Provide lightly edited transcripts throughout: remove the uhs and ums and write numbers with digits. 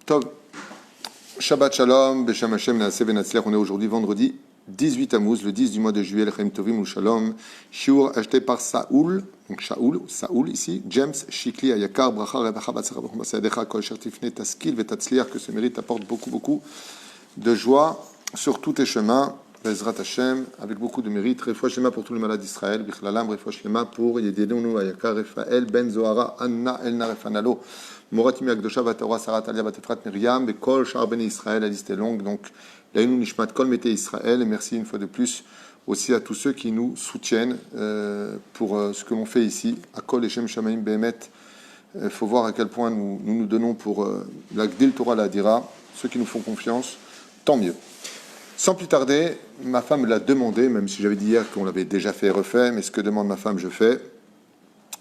Tov, Shabbat Shalom, Beshem Hashem, Naaseh Benatzliach. On est aujourd'hui vendredi 18 Tammuz, le 10 du mois de juillet, L'Chaim Tovim ou Shalom. Shiur acheté par Saoul, donc Saoul ici, James Shikli Ayakar, Bracha Rebacha Batzara Baruch Masayadecha Kol Asher Tifnei Taskil Vetatzliach, que ce mérite apporte beaucoup de joie sur tous tes chemins. Bezrat Hashem, avec beaucoup de mérite. Refoua Shlema pour tous les malades d'Israël. Bichlalam, Refoua Shlema pour Yedidonu Ayakar, Refael, Ben Zohara, Anna, Elna, Refanalo. Moratimi Akdosha, Vatorah, Sarah, Talia, Batefrat, Myriam, Bekol, Shar Ben Israël, la liste est longue. Donc, Laïnou Nishmat, Kol Mete Israël. Et merci une fois de plus aussi à tous ceux qui nous soutiennent pour ce que l'on fait ici. À Kol Eshem Shamaim Behemet. Il faut voir à quel point nous donnons pour la Gdil Torah la Dira. Ceux qui nous font confiance, tant mieux. Sans plus tarder, ma femme l'a demandé, même si j'avais dit hier qu'on l'avait déjà fait et refait, mais ce que demande ma femme, je fais.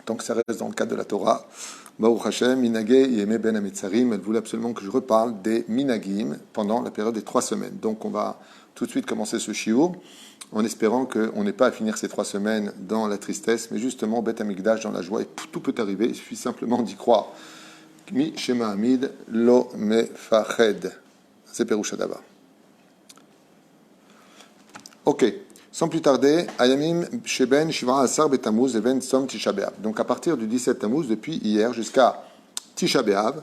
Tant que ça reste dans le cadre de la Torah. Baruch Hashem, Minagé, Yemé Ben Ametzarim, elle voulait absolument que je reparle des Minagim pendant la période des 3 semaines. Donc on va tout de suite commencer ce shiur, en espérant qu'on n'ait pas à finir ces 3 semaines dans la tristesse, mais justement Beth Amikdash dans la joie, et tout peut arriver, il suffit simplement d'y croire. Mi Shema Hamid, Lo Mefached. C'est Peroucha Dava. Ok, sans plus tarder, Ayamim Sheben Shivra Asar Betamuz Even Som Tisha B'Av. Donc à partir du 17 Tammuz, depuis hier jusqu'à Tisha B'Av,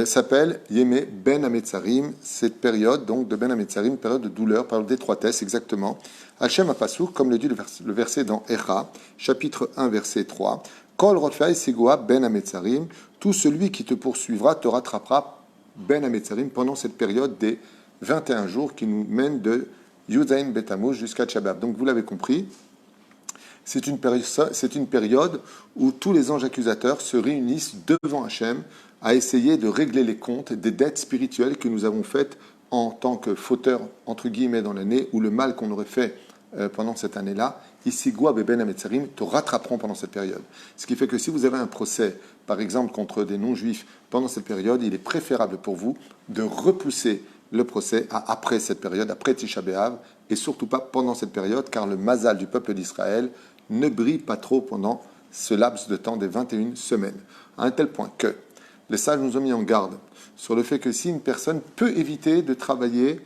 s'appelle Yemé Ben Ametzarim, cette période donc de Ben Ametzarim, période de douleur, période d'étroitesse exactement. Hachem Apasuk, comme le dit le verset dans Echa, chapitre 1, verset 3, Kol Rotfai Segoa Ben Ametzarim, tout celui qui te poursuivra te rattrapera Ben Ametzarim pendant cette période des 21 jours qui nous mène de Yudain Betamuz jusqu'à Tchabab. Donc vous l'avez compris, c'est une période où tous les anges accusateurs se réunissent devant Hachem à essayer de régler les comptes des dettes spirituelles que nous avons faites en tant que fauteurs, entre guillemets, dans l'année, ou le mal qu'on aurait fait pendant cette année-là. Ici, Gouab et Ben Ametzarim te rattraperont pendant cette période. Ce qui fait que si vous avez un procès, par exemple, contre des non-juifs pendant cette période, il est préférable pour vous de repousser le procès après cette période, après Tisha B'Av, et surtout pas pendant cette période, car le mazal du peuple d'Israël ne brille pas trop pendant ce laps de temps des 21 semaines. À un tel point que les sages nous ont mis en garde sur le fait que si une personne peut éviter de travailler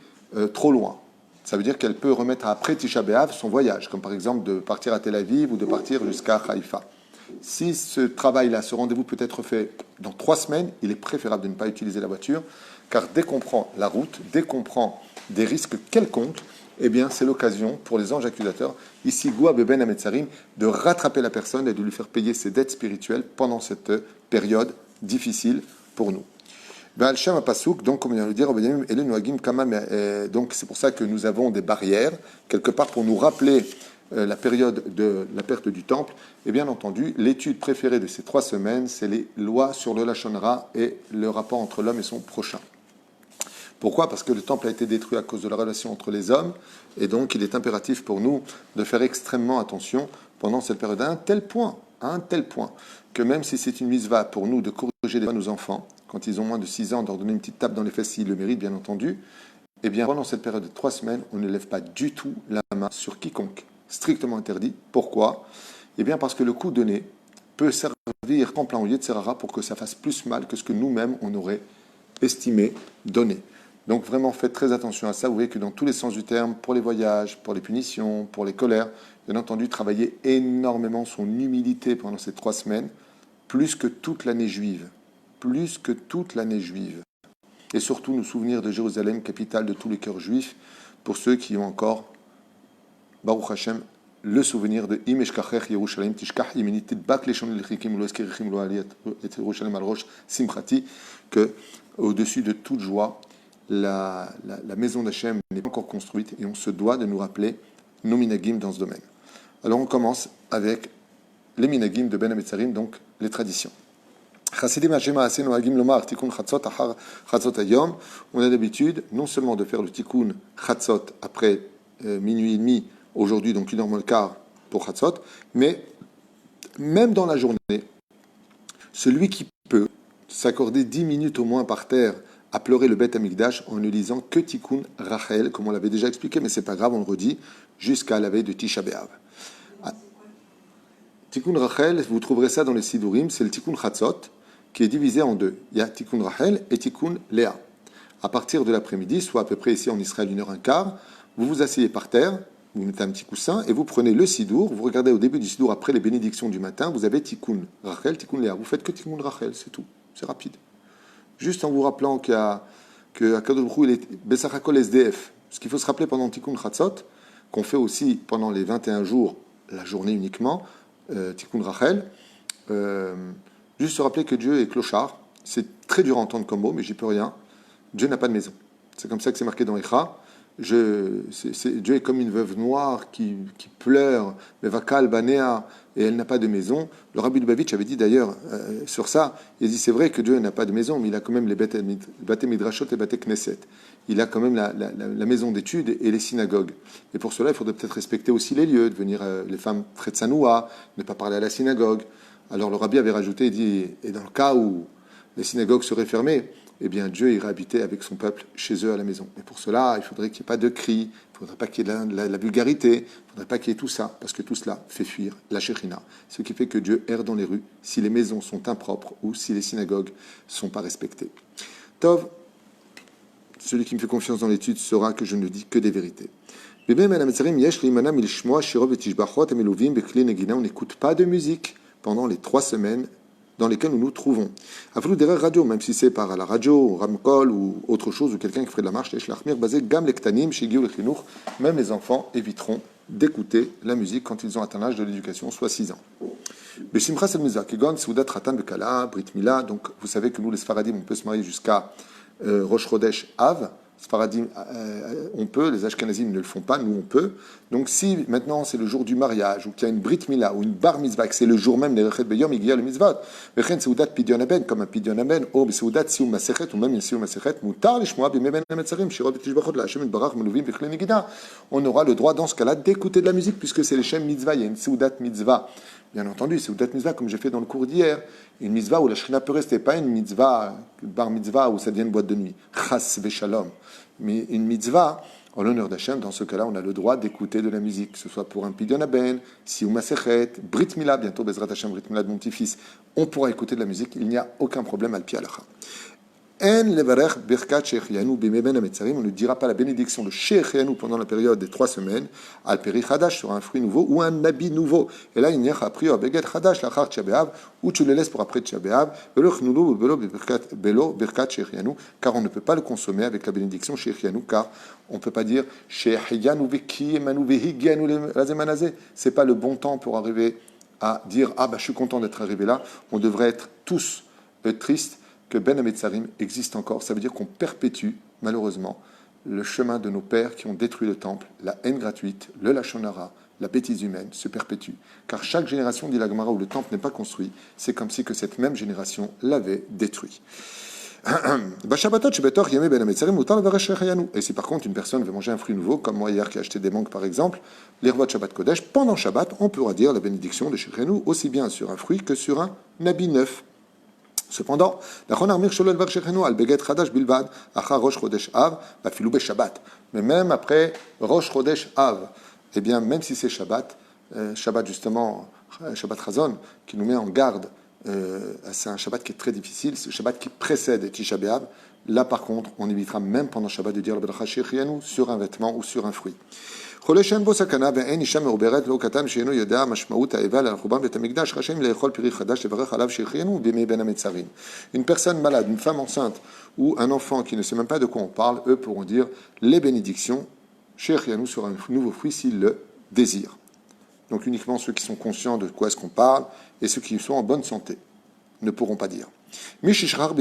trop loin, ça veut dire qu'elle peut remettre après Tisha B'Av son voyage, comme par exemple de partir à Tel Aviv ou de partir jusqu'à Haïfa. Si ce travail-là, ce rendez-vous peut être fait dans 3 semaines, il est préférable de ne pas utiliser la voiture, car dès qu'on prend la route, dès qu'on prend des risques quelconques, eh bien, c'est l'occasion pour les anges accusateurs, ici Gouab et Ben Ametzarim, de rattraper la personne et de lui faire payer ses dettes spirituelles pendant cette période difficile pour nous. Baal Shem Apasuk, donc, comme on vient de le dire, donc c'est pour ça que nous avons des barrières, quelque part pour nous rappeler la période de la perte du temple. Et bien entendu, l'étude préférée de ces 3 semaines, c'est les lois sur le Lachon Hara et le rapport entre l'homme et son prochain. Pourquoi ? Parce que le temple a été détruit à cause de la relation entre les hommes, et donc il est impératif pour nous de faire extrêmement attention pendant cette période, à un tel point, que même si c'est une mitzvah pour nous de corriger nos enfants, quand ils ont moins de 6 ans, de leur donner une petite tape dans les fesses s'ils le méritent, bien entendu, eh bien pendant cette période de 3 semaines, on ne lève pas du tout la main sur quiconque. Strictement interdit. Pourquoi ? Eh bien parce que le coup donné peut servir en plein au lieu de Serara pour que ça fasse plus mal que ce que nous-mêmes on aurait estimé donner. Donc vraiment faites très attention à ça. Vous voyez que dans tous les sens du terme, pour les voyages, pour les punitions, pour les colères, bien entendu travailler énormément son humilité pendant ces 3 semaines, plus que toute l'année juive. Et surtout nous souvenir de Jérusalem, capitale de tous les cœurs juifs, pour ceux qui ont encore Baruch Hashem, le souvenir de Im Eshkachech Yerushalayim Tishkach Yemini Tidbak Leshon Lechikim Lo Eskerichim Lo Aliyat Et Yerushalayim Al Rosh Simchati, que au-dessus de toute joie, la maison d'Hachem n'est pas encore construite et on se doit de nous rappeler nos minagim dans ce domaine. Alors on commence avec les minagim de Ben Ametzarim, donc les traditions. Chassidim Hashema Asenu Hagim Lomar Tikkun Chatzot Achar Chatzot Hayom. On a l'habitude non seulement de faire le Tikkun Chatzot après minuit et demi, aujourd'hui, donc 1h moins le quart pour Chatzot, mais même dans la journée, celui qui peut s'accorder 10 minutes au moins par terre à pleurer le Beth Amikdash en ne lisant que Tikkun Rachel, comme on l'avait déjà expliqué, mais c'est pas grave, on le redit, jusqu'à la veille de Tisha B'Av. Tikkun Rachel, vous trouverez ça dans les Sidurim, c'est le Tikkun Chatzot, qui est divisé en deux. Il y a Tikkun Rachel et Tikkun Léa. À partir de l'après-midi, soit à peu près ici en Israël 1h15, vous vous asseyez par terre, vous mettez un petit coussin et vous prenez le Sidour, vous regardez au début du Sidour, après les bénédictions du matin, vous avez Tikkun Rachel, Tikkun Léa. Vous faites que Tikkun Rachel, c'est tout. C'est rapide. Juste en vous rappelant que Akadosh Baruch Hu, il est Bessachakol SDF. Ce qu'il faut se rappeler pendant Tikkun Chatzot, qu'on fait aussi pendant les 21 jours, la journée uniquement, Tikkun Rachel, juste se rappeler que Dieu est clochard. C'est très dur à entendre comme mot, mais j'y peux rien. Dieu n'a pas de maison. C'est comme ça que c'est marqué dans Echa. Dieu est comme une veuve noire qui pleure, mais vakal banéa, et elle n'a pas de maison. Le Rabbi Lubavitch avait dit d'ailleurs sur ça, il dit c'est vrai que Dieu n'a pas de maison, mais il a quand même les Bate Midrashot et Bate Knesset. Il a quand même la maison d'études et les synagogues. Et pour cela, il faudrait peut-être respecter aussi les lieux, devenir les femmes très tsanoua, ne pas parler à la synagogue. Alors le Rabbi avait rajouté, il dit, et dans le cas où les synagogues seraient fermées, eh bien Dieu irait habiter avec son peuple chez eux à la maison. Et pour cela, il faudrait qu'il n'y ait pas de cris, il ne faudrait pas qu'il y ait la vulgarité, il ne faudrait pas qu'il y ait tout ça, parce que tout cela fait fuir la Shekhinah. Ce qui fait que Dieu erre dans les rues si les maisons sont impropres ou si les synagogues ne sont pas respectées. Tov, celui qui me fait confiance dans l'étude saura que je ne dis que des vérités. On n'écoute pas de musique pendant les 3 semaines dans lesquelles nous nous trouvons. À flou derrière radio, même si c'est par la radio, Ramkol ou autre chose, ou quelqu'un qui ferait de la marche, même les enfants éviteront d'écouter la musique quand ils ont atteint l'âge de l'éducation, soit 6 ans. Donc vous savez que nous, les Sfaradim, on peut se marier jusqu'à Rosh Chodesh Av. Sfaradim, on peut, les Ashkenazim ne le font pas, nous on peut. Donc si maintenant c'est le jour du mariage, ou qu'il y a une Brit Mila, ou une Bar Mitzvah, que c'est le jour même, les Rechet Beyom, il y a le Mitzvah, Vechen Seudat Pidyon Aben, comme un Pidyon Aben, ou Seudat Sium Masechet, ou même une Sium Masechet, Mutar Lishmoa Bimeben Ametzarim, Shirot Tishbachot, la Hashem Barach Meluvim Vechle Negida. On aura le droit dans ce cas-là d'écouter de la musique, puisque c'est les Shem Mitzvah, il y a une Seudat Mitzvah. Bien entendu, Seudat Mitzvah, comme j'ai fait dans le cours d'hier, une mitzvah où la Shrina peut rester, pas une mitzvah, bar mitzvah où ça devient une boîte de nuit. Chas veshalom. Mais une mitzvah, en l'honneur d'Hachem, dans ce cas-là, on a le droit d'écouter de la musique, que ce soit pour un pidyon aben, si ou masechet, Brit Mila, bientôt Bezrat Hashem, Brit Mila de mon petit-fils, on pourra écouter de la musique, il n'y a aucun problème al pi alacha. On ne dira pas la bénédiction de Shechianu pendant la période des 3 semaines, al peri chadash sur un fruit nouveau ou un habit nouveau. Et là, il n'y a pas priori beget chadash lachar tchabéav, ou tu le laisses pour après tchabéav, car on ne peut pas le consommer avec la bénédiction Shechianu, car on ne peut pas dire Shechianu vekiyemanu vehigianu lazemanazé. C'est pas le bon temps pour arriver à dire je suis content d'être arrivé là. On devrait être tous tristes que Ben Hametzarim existe encore. Ça veut dire qu'on perpétue, malheureusement, le chemin de nos pères qui ont détruit le temple, la haine gratuite, le lachon hara, la bêtise humaine se perpétue. Car chaque génération, dit la Gemara, où le temple n'est pas construit, c'est comme si que cette même génération l'avait détruit. Et si par contre une personne veut manger un fruit nouveau, comme moi hier qui ai acheté des mangues par exemple, l'Irvot Shabbat Kodesh, pendant Shabbat, on pourra dire la bénédiction de Shechianu aussi bien sur un fruit que sur un habit neuf. Cependant, mais même après Rosh Chodesh Av, eh bien, même si c'est Shabbat, Shabbat justement, Shabbat Chazon, qui nous met en garde, c'est un Shabbat qui est très difficile, c'est le Shabbat qui précède Tisha B'Av. Là, par contre, on évitera même pendant Shabbat de dire le Bracha Shechianu sur un vêtement ou sur un fruit. Donc une personne malade, une femme enceinte ou un enfant qui ne sait même pas de quoi on parle, eux pourront dire les bénédictions Shechianu sur un nouveau fruit s'ils le désirent. Donc uniquement ceux qui sont conscients de quoi est-ce qu'on parle et ceux qui sont en bonne santé ne pourront pas dire. Et si par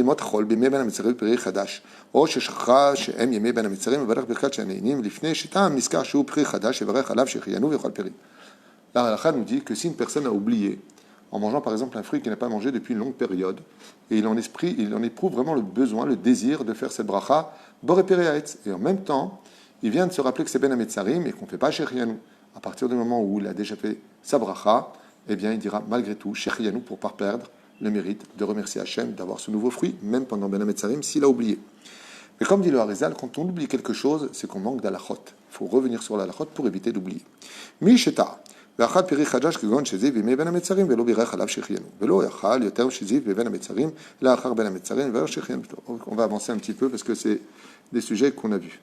la halakha nous dit que si une personne a oublié, en mangeant par exemple un fruit qu'il n'a pas mangé depuis une longue période, et il en éprouve vraiment le besoin, le désir de faire cette bracha, boré pereaetz, et en même temps, il vient de se rappeler que c'est ben hametzarim et qu'on ne fait pas shechianu. À partir du moment où il a déjà fait sa bracha, eh bien il dira malgré tout shechianu pour ne pas perdre le mérite de remercier Hachem d'avoir ce nouveau fruit, même pendant Ben Hametzarim, s'il a oublié. Mais comme dit le Harizal, quand on oublie quelque chose, c'est qu'on manque d'alachot. Il faut revenir sur l'alachot pour éviter d'oublier. Misheta, ואכל פרי חדש כגון שזיף בימי בין המצרים ולא בירך עליו שהחיינו. ולא יאכל יותר שזיף בבין המצרים, לאחר בין המצרים ולא שהחיינו. On va avancer un petit peu parce que c'est des sujets qu'on a vus.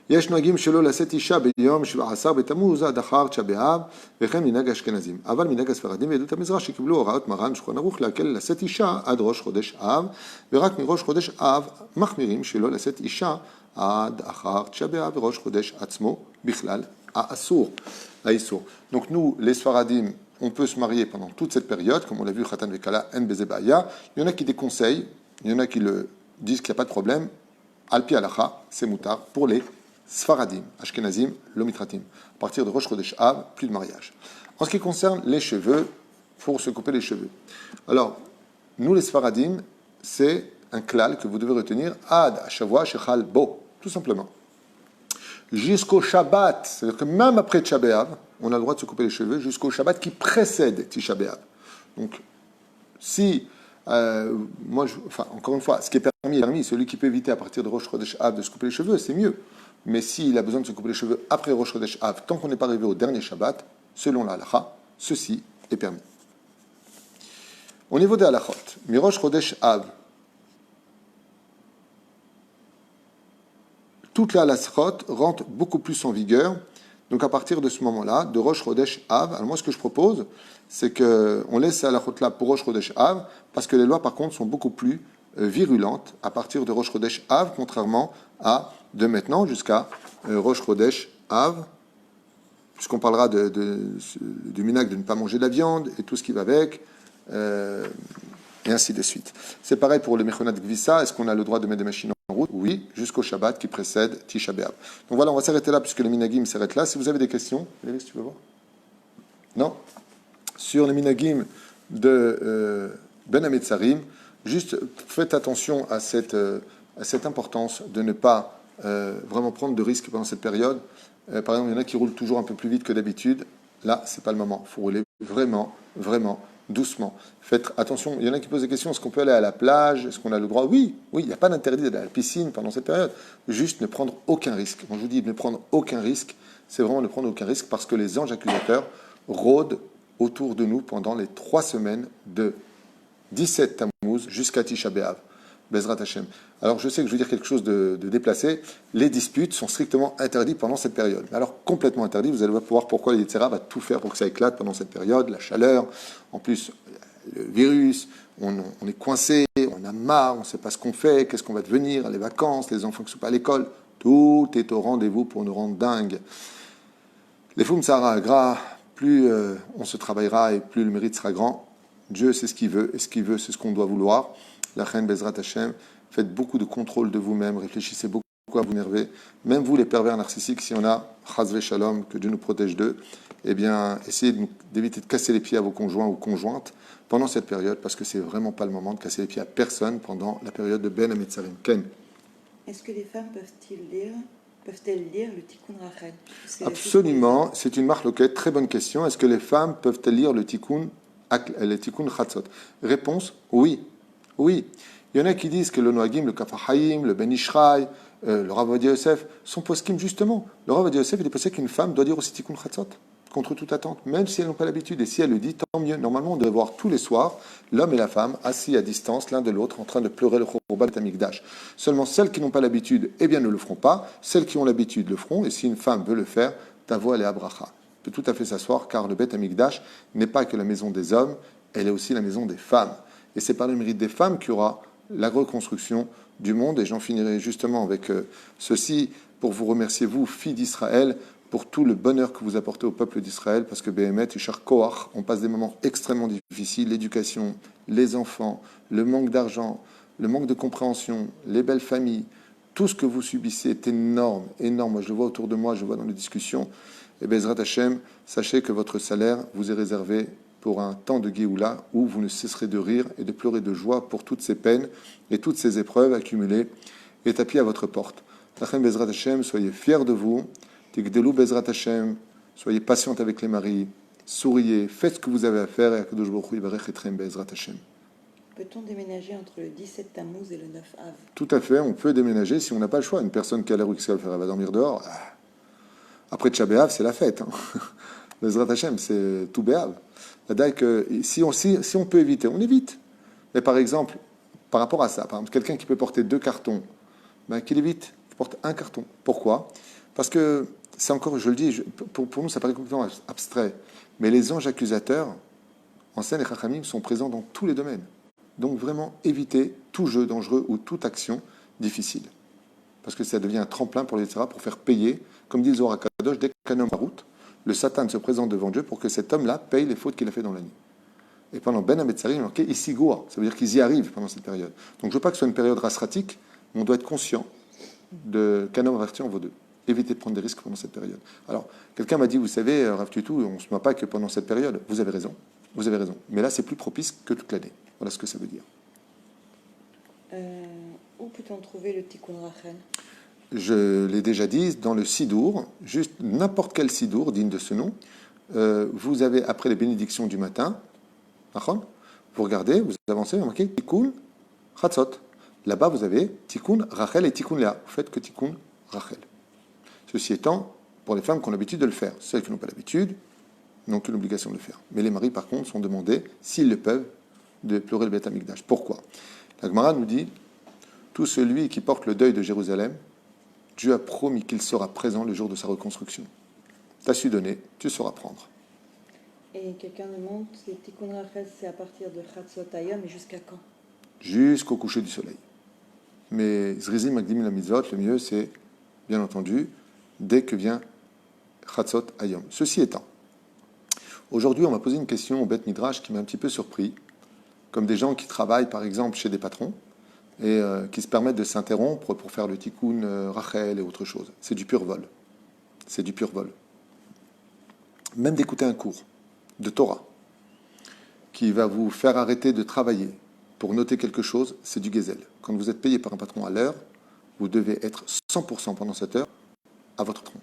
יש נוהגים שלא לשאת אישה ביום 17 בתמוז עד אחר תשעה באב, וכן מנהג האשכנזים. אבל מנהג הספרדים ויהדות המזרח שקיבלו הוראות מרן שולחן ערוך להקל לשאת אישה עד ראש חודש אב, ורק מראש חודש אב מחמירים שלא לשאת אישה עד אחר תשעה באב וראש חודש עצמו בכלל האסור. האיסור. Donc nous, les Sfaradim, on peut se marier pendant toute cette période, comme on l'a vu, Khatan Vekala, En Bezebaya. Il y en a qui déconseillent, il y en a qui le disent qu'il n'y a pas de problème. Alpi Alacha, c'est moutard pour les Sfaradim, Ashkenazim, Lomitratim. À partir de Rosh Chodesh Av, plus de mariage. En ce qui concerne les cheveux, il faut se couper les cheveux. Alors, nous les Sfaradim, c'est un klal que vous devez retenir, Ad Shavua Shechal Bo, tout simplement. Jusqu'au Shabbat, c'est-à-dire que même après Tisha B'Av, on a le droit de se couper les cheveux jusqu'au Shabbat qui précède Tisha B'Av. Donc, si, encore une fois, ce qui est permis est permis. Celui qui peut éviter à partir de Rosh Chodesh Av de se couper les cheveux, c'est mieux. Mais s'il a besoin de se couper les cheveux après Rosh Chodesh Av, tant qu'on n'est pas arrivé au dernier Shabbat, selon la halakha, ceci est permis. Au niveau des halachot, Mirosh Chodesh Av, toute la halachot rentre beaucoup plus en vigueur. Donc à partir de ce moment-là, de Rosh Chodesh Av, alors moi ce que je propose, c'est qu'on laisse la halachot là pour Rosh Chodesh Av, parce que les lois par contre sont beaucoup plus virulentes à partir de Rosh Chodesh Av, contrairement à de maintenant jusqu'à Rosh Chodesh Av, puisqu'on parlera du minhag de ne pas manger de la viande et tout ce qui va avec, et ainsi de suite. C'est pareil pour le Mechonat Gvissa. Est-ce qu'on a le droit de mettre des machines en route? Oui, jusqu'au Shabbat qui précède Tisha B'Av. Donc voilà, on va s'arrêter là puisque le minhagim s'arrête là. Si vous avez des questions, Lévis, tu veux voir? Non? Sur les minhagim de Ben Hametzarim, juste faites attention à cette importance de ne pas vraiment prendre de risques pendant cette période. Par exemple, il y en a qui roulent toujours un peu plus vite que d'habitude. Là, c'est pas le moment. Il faut rouler vraiment, vraiment doucement. Faites attention. Il y en a qui posent des questions. Est-ce qu'on peut aller à la plage? Est-ce qu'on a le droit? Oui, il n'y a pas d'interdit d'aller à la piscine pendant cette période. Juste ne prendre aucun risque. Quand je vous dis ne prendre aucun risque, c'est vraiment ne prendre aucun risque parce que les anges accusateurs rôdent autour de nous pendant les 3 semaines de 17 Tammuz jusqu'à Tisha B'Av. Bezrat Hashem. Alors, je sais que je veux dire quelque chose de déplacé. Les disputes sont strictement interdites pendant cette période. Alors, complètement interdites. Vous allez voir pourquoi le Yetzirah va tout faire pour que ça éclate pendant cette période. La chaleur, en plus, le virus, on est coincé, on a marre, on ne sait pas ce qu'on fait, qu'est-ce qu'on va devenir, les vacances, les enfants qui ne sont pas à l'école. Tout est au rendez-vous pour nous rendre dingues. Les Foum Sahara gras, plus on se travaillera et plus le mérite sera grand. Dieu sait ce qu'il veut, et ce qu'il veut, c'est ce qu'on doit vouloir. La reine Bezrat Hashem, faites beaucoup de contrôle de vous-même, réfléchissez beaucoup à vous énerver. Même vous, les pervers narcissiques, si on a Chazve Shalom, que Dieu nous protège d'eux, eh bien, essayez d'éviter de casser les pieds à vos conjoints ou conjointes pendant cette période, parce que c'est vraiment pas le moment de casser les pieds à personne pendant la période de Ben Hametzarim. Ken. Est-ce que les femmes peuvent-elles lire le Tikkun Rachel? Absolument, c'est une marloquette, très bonne question. Est-ce que les femmes peuvent-elles lire le Tikkun Chatzot? Réponse, oui. Oui, il y en a qui disent que le Noagim, le Kafahayim, le Ben Ishraï, le Rav Ovadia Yosef sont poskim justement. Le Rav Ovadia Yosef, il est pensé qu'une femme doit dire aussi Tikkun Chatzot, contre toute attente, même si elles n'ont pas l'habitude. Et si elle le dit, tant mieux. Normalement, on devrait voir tous les soirs l'homme et la femme assis à distance, l'un de l'autre, en train de pleurer le Chorban Tamikdash. Seulement celles qui n'ont pas l'habitude, eh bien, ne le feront pas. Celles qui ont l'habitude le feront. Et si une femme veut le faire, ta voix, elle est à bracha. Elle peut tout à fait s'asseoir, car le Bet Hamikdash n'est pas que la maison des hommes, elle est aussi la maison des femmes. Et c'est par le mérite des femmes qu'il y aura la reconstruction du monde. Et j'en finirai justement avec ceci pour vous remercier, vous, filles d'Israël, pour tout le bonheur que vous apportez au peuple d'Israël, parce que Béhémet, Ishar Koach, on passe des moments extrêmement difficiles, l'éducation, les enfants, le manque d'argent, le manque de compréhension, les belles familles, tout ce que vous subissez est énorme, énorme. Moi, je le vois autour de moi, je le vois dans les discussions. Et Bezrat Hashem, sachez que votre salaire vous est réservé pour un temps de Géoula où vous ne cesserez de rire et de pleurer de joie pour toutes ces peines et toutes ces épreuves accumulées et tapis à votre porte. Lachem Bezrat Hashem, soyez fiers de vous. Tigdelou Bezrat Hashem, soyez patiente avec les maris, souriez, faites ce que vous avez à faire et Akadosh Baruch Hu yivarech etchem Bezrat Hashem. Peut-on déménager entre le 17 Tammuz et le 9 Av? Tout à fait, on peut déménager si on n'a pas le choix. Une personne qui a la rue, qu'est-ce qu'elle va faire? Elle va dormir dehors. Après Tisha B'Av, c'est la fête. Bezrat Hashem, c'est tout béal. C'est-à-dire que si on peut éviter, on évite. Mais par exemple, par rapport à ça, par exemple, quelqu'un qui peut porter 2 cartons, ben, qu'il évite, il porte 1 carton. Pourquoi? Parce que c'est encore, je le dis, pour nous ça paraît complètement abstrait, mais les anges accusateurs, en scène et Chachamim, sont présents dans tous les domaines. Donc vraiment éviter tout jeu dangereux ou toute action difficile. Parce que ça devient un tremplin pour les Tzara pour faire payer, comme dit le Zohar HaKadosh, dès qu'un homme a route, le Satan se présente devant Dieu pour que cet homme-là paye les fautes qu'il a fait dans la nuit. Et pendant Ben Hametzarim, il est marqué ici Goa, ça veut dire qu'ils y arrivent pendant cette période. Donc je ne veux pas que ce soit une période rasratique, mais on doit être conscient qu'un homme averti en vaut 2. Éviter de prendre des risques pendant cette période. Alors, quelqu'un m'a dit, vous savez, Rav Tutu, on ne se moque pas que pendant cette période. Vous avez raison. Mais là, c'est plus propice que toute l'année. Voilà ce que ça veut dire. Où peut-on trouver le Tikkun Rachel? Je l'ai déjà dit, dans le Sidour, juste n'importe quel Sidour digne de ce nom, vous avez, après les bénédictions du matin, vous regardez, vous avancez, vous marquez Tikkun Chatzot. Là-bas, vous avez Tikkun Rachel et Tikkun Léa. Vous faites que Tikkun Rachel. Ceci étant, pour les femmes qui ont l'habitude de le faire, celles qui n'ont pas l'habitude n'ont qu'une obligation de le faire. Mais les maris, par contre, sont demandés, s'ils le peuvent, de pleurer le Beth Amikdash. Pourquoi? La Gemara nous dit, tout celui qui porte le deuil de Jérusalem, Dieu a promis qu'il sera présent le jour de sa reconstruction. Tu as su donner, tu sauras prendre. Et quelqu'un demande, le Tikkun Rachel, c'est à partir de Chatzot Hayom, et jusqu'à quand? Jusqu'au coucher du soleil. Mais Zrizim Magdim la Mitzvot, le mieux c'est, bien entendu, dès que vient Chatzot Hayom. Ceci étant, aujourd'hui on m'a posé une question au Beth Midrash qui m'a un petit peu surpris, comme des gens qui travaillent par exemple chez des patrons et qui se permettent de s'interrompre pour faire le Tikkun Rachel et autre chose. C'est du pur vol. C'est du pur vol. Même d'écouter un cours de Torah qui va vous faire arrêter de travailler pour noter quelque chose, c'est du gezel. Quand vous êtes payé par un patron à l'heure, vous devez être 100% pendant cette heure à votre patron.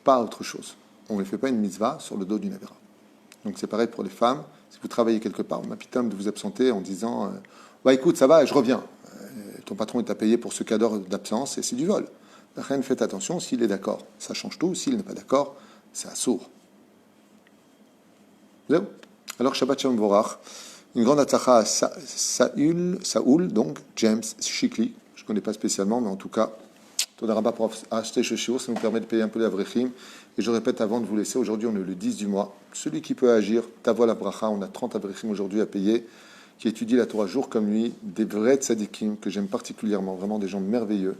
Pas autre chose. On ne fait pas une mitzvah sur le dos d'une avéra. Donc c'est pareil pour les femmes. Si vous travaillez quelque part, on m'appitome de vous absenter en disant bah écoute, ça va, je reviens. Ton patron est à payer pour ce quart d'heure d'absence et c'est du vol. Rien, faites attention, s'il est d'accord, ça change tout. S'il n'est pas d'accord, c'est assourd. Alors Shabbat Shalom Vorach. Une grande atzacha à Saoul, donc James Shikli. Je ne connais pas spécialement, mais en tout cas, Todarabah pour acheter ce shiur, ça nous permet de payer un peu l'Avrechim. Et je répète avant de vous laisser, aujourd'hui on est le 10 du mois. Celui qui peut agir, Tavo la bracha, on a 30 Avrechim aujourd'hui à payer, qui étudient la Torah jour comme nuit, des vrais tzadikim que j'aime particulièrement, vraiment des gens merveilleux.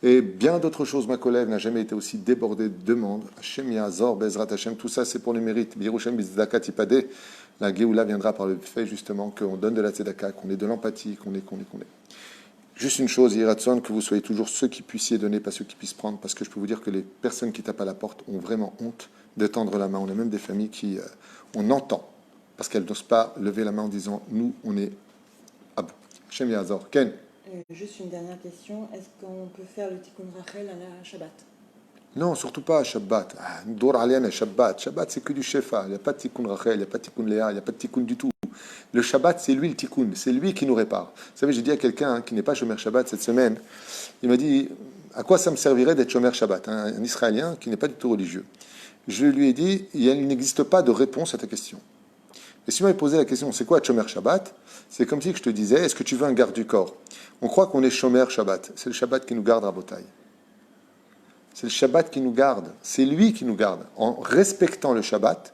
Et bien d'autres choses, ma collègue n'a jamais été aussi débordée de demandes. Hashem Yazor, Bezrat Hashem, tout ça c'est pour le mérite. Birushem Bizdaka Tipade. La Géoula viendra par le fait justement qu'on donne de la tzedaka, qu'on ait de l'empathie, qu'on ait. Juste une chose, Yiratson, que vous soyez toujours ceux qui puissiez donner, pas ceux qui puissent prendre, parce que je peux vous dire que les personnes qui tapent à la porte ont vraiment honte de tendre la main. On a même des familles qui, on entend, parce qu'elles n'osent pas lever la main en disant, nous, on est à bout. Hashem Yazor. Ken. Juste une dernière question, est-ce qu'on peut faire le Tikkun Rachel à la Shabbat? Non, surtout pas à Shabbat. Dor Alian à Shabbat. Shabbat, c'est que du Shefa. Il n'y a pas de Tikkun Rachel, il n'y a pas de Tikkun Léa, il n'y a pas de Tikkun du tout. Le Shabbat, c'est lui le Tikkun. C'est lui qui nous répare. Vous savez, j'ai dit à quelqu'un qui n'est pas Shomer Shabbat cette semaine, il m'a dit, à quoi ça me servirait d'être Shomer Shabbat, un Israélien qui n'est pas du tout religieux. Je lui ai dit, il n'existe pas de réponse à ta question. Et si on m'avait posé la question, c'est quoi Shomer Shabbat? C'est comme si je te disais, est-ce que tu veux un garde du corps? On croit qu'on est Shomer Shabbat. C'est le Shabbat qui nous garde à Botaï. C'est le Shabbat qui nous garde. C'est lui qui nous garde. En respectant le Shabbat,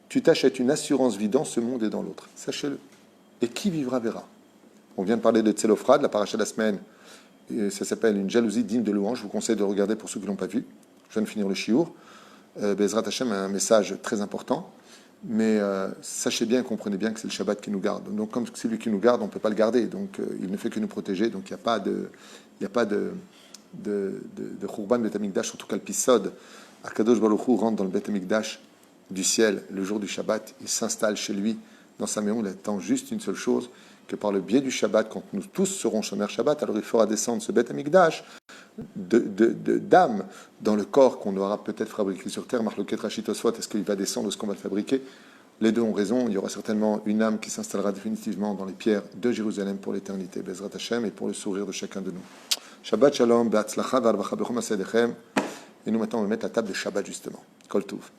tu t'achètes une assurance vie dans ce monde et dans l'autre. Sachez-le. Et qui vivra verra. On vient de parler de Tselophrad, la paracha de la semaine. Et ça s'appelle une jalousie digne de louange. Je vous conseille de regarder pour ceux qui ne l'ont pas vu. Je viens de finir le shiur. Bezrat Hashem a un message très important. Mais sachez bien et comprenez bien que c'est le Shabbat qui nous garde. Donc comme c'est lui qui nous garde, on ne peut pas le garder. Donc il ne fait que nous protéger. Donc il n'y a pas de Khurban Bet Amikdash, surtout qu'Alpisod, Akadosh Baruch Hu rentre dans le Bet Amikdash du ciel le jour du Shabbat. Il s'installe chez lui dans sa maison. Il attend juste une seule chose, que par le biais du Shabbat, quand nous tous serons Shomer Shabbat, alors il fera descendre ce Bet Amikdash d'âme dans le corps qu'on aura peut-être fabriqué sur terre. Marloket Rachit Oswat, est-ce qu'il va descendre ou est-ce qu'on va le fabriquer? Les deux ont raison. Il y aura certainement une âme qui s'installera définitivement dans les pierres de Jérusalem pour l'éternité. Bezrat Hashem, et pour le sourire de chacun de nous. Shabbat Shalom, Be'atzlacha, V'arbacha B'chom Asedechem. Et nous maintenant on va mettre la table de Shabbat justement. Kol Tov.